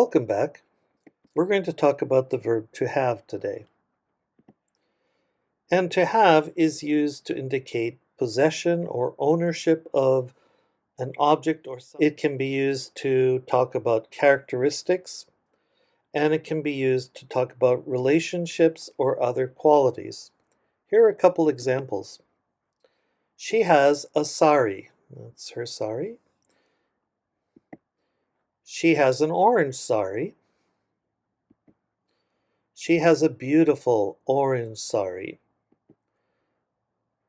Welcome back. We're going to talk about the verb to have today. And to have is used to indicate possession or ownership of an object or something. It can be used to talk about characteristics, and it can be used to talk about relationships or other qualities. Here are a couple examples. She has a sari. That's her sari. She has an orange sari. She has a beautiful orange sari.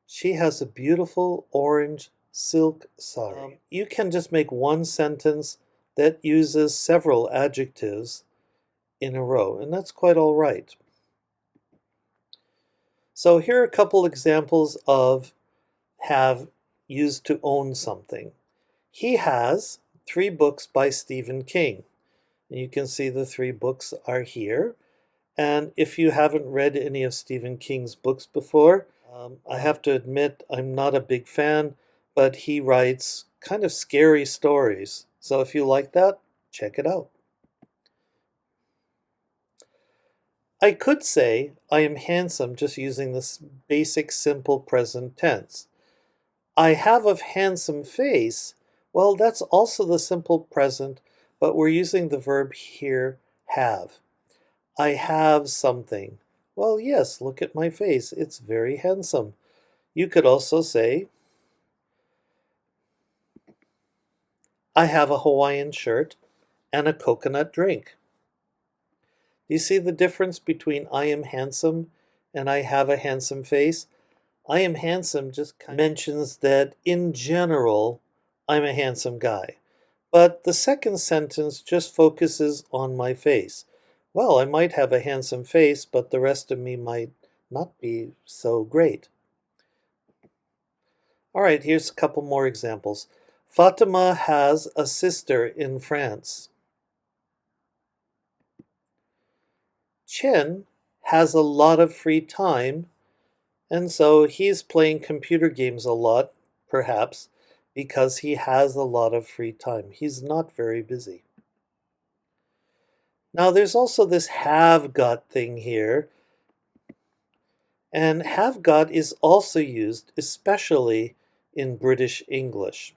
She has a beautiful orange silk sari. You can just make one sentence that uses several adjectives in a row, and that's quite all right. So here are a couple examples of have used to own something. He has 3 books by Stephen King. And you can see the 3 books are here. And if you haven't read any of Stephen King's books before, I have to admit I'm not a big fan, but he writes kind of scary stories. So if you like that, check it out. I could say I am handsome just using this basic simple present tense. I have a handsome face. Well, that's also the simple present, but we're using the verb here, have. I have something. Well, yes, look at my face. It's very handsome. You could also say, I have a Hawaiian shirt and a coconut drink. Do you see the difference between I am handsome and I have a handsome face? I am handsome just kind of mentions that in general, I'm a handsome guy. But the second sentence just focuses on my face. Well, I might have a handsome face, but the rest of me might not be so great. All right, here's a couple more examples. Fatima has a sister in France. Chen has a lot of free time, and so he's playing computer games a lot, perhaps, because he has a lot of free time. He's not very busy. Now, there's also this have got thing here. And have got is also used, especially in British English.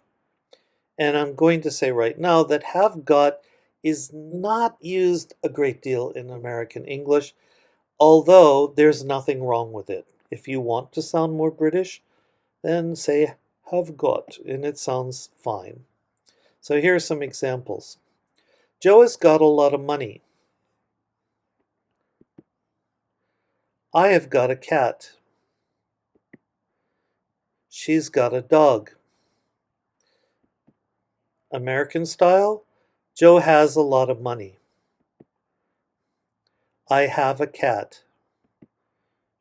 And I'm going to say right now that have got is not used a great deal in American English, although there's nothing wrong with it. If you want to sound more British, then say have got, and it sounds fine. So here are some examples. Joe has got a lot of money. I have got a cat. She's got a dog. American style, Joe has a lot of money. I have a cat.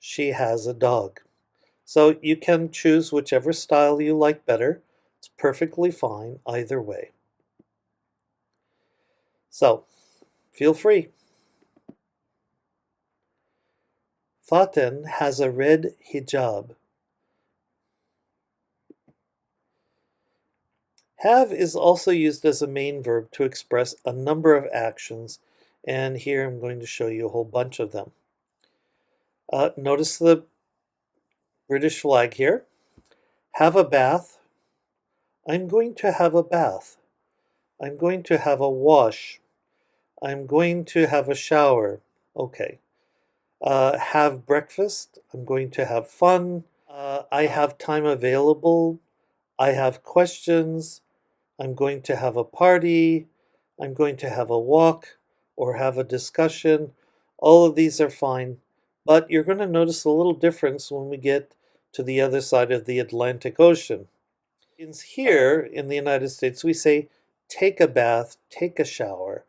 She has a dog. So you can choose whichever style you like better. It's perfectly fine either way. So, feel free. Faten has a red hijab. Have is also used as a main verb to express a number of actions, and here I'm going to show you a whole bunch of them. Notice the British flag here. Have a bath. I'm going to have a bath. I'm going to have a wash. I'm going to have a shower. Okay. Have breakfast. I'm going to have fun. I have time available. I have questions. I'm going to have a party. I'm going to have a walk or have a discussion. All of these are fine, but you're going to notice a little difference when we get to the other side of the Atlantic Ocean. Here in the United States, we say take a bath, take a shower.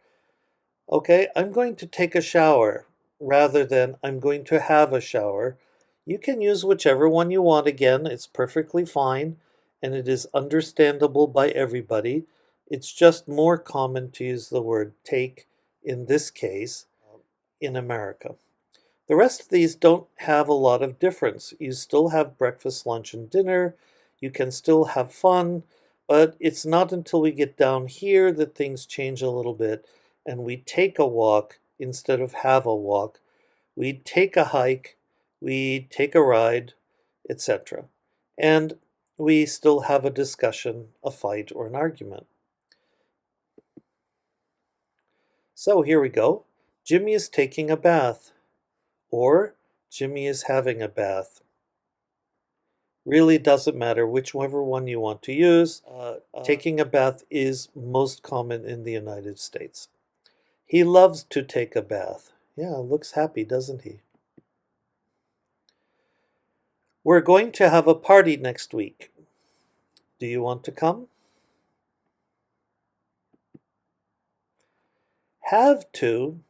Okay, I'm going to take a shower rather than I'm going to have a shower. You can use whichever one you want again. It's perfectly fine, and it is understandable by everybody. It's just more common to use the word take in this case in America. The rest of these don't have a lot of difference. You still have breakfast, lunch, and dinner. You can still have fun, but it's not until we get down here that things change a little bit. and we take a walk instead of have a walk. We take a hike, we take a ride, etc. And we still have a discussion, a fight, or an argument. So here we go. Jimmy is taking a bath, or Jimmy is having a bath. Really doesn't matter whichever one you want to use. Taking a bath is most common in the United States. He loves to take a bath. Yeah, looks happy, doesn't he? We're going to have a party next week. Do you want to come? Have to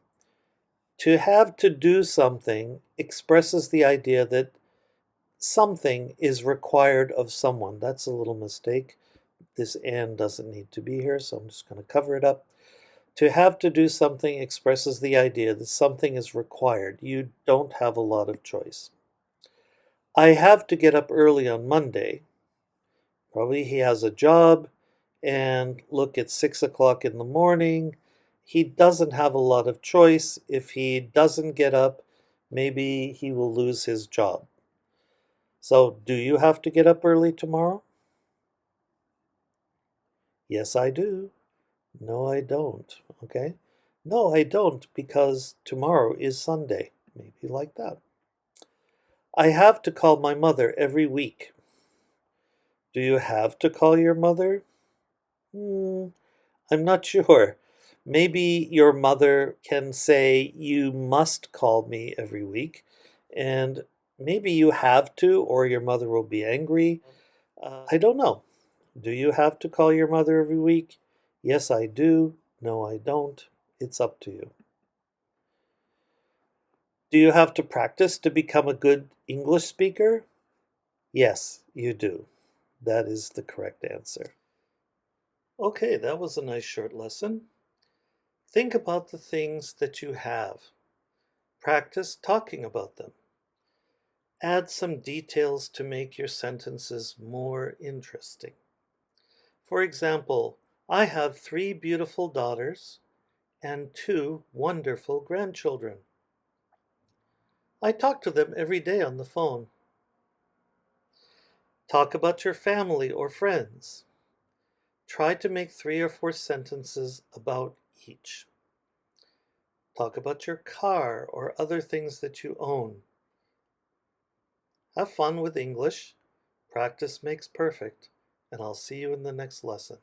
have to do something expresses the idea that something is required of someone. That's a little mistake. This and doesn't need to be here, so I'm just going to cover it up. To have to do something expresses the idea that something is required. You don't have a lot of choice. I have to get up early on Monday. Probably he has a job, and look, at 6 o'clock in the morning. He doesn't have a lot of choice. If he doesn't get up, maybe he will lose his job. So, do you have to get up early tomorrow? Yes, I do. No, I don't. Okay. No, I don't, because tomorrow is Sunday. Maybe like that. I have to call my mother every week. Do you have to call your mother? I'm not sure. Maybe your mother can say, you must call me every week, and maybe you have to, or your mother will be angry. I don't know. Do you have to call your mother every week? Yes, I do. No, I don't. It's up to you. Do you have to practice to become a good English speaker? Yes, you do. That is the correct answer. Okay, that was a nice short lesson. Think about the things that you have. Practice talking about them. Add some details to make your sentences more interesting. For example, I have 3 beautiful daughters and 2 wonderful grandchildren. I talk to them every day on the phone. Talk about your family or friends. Try to make 3 or 4 sentences about each. Talk about your car or other things that you own. Have fun with English. Practice makes perfect, and I'll see you in the next lesson.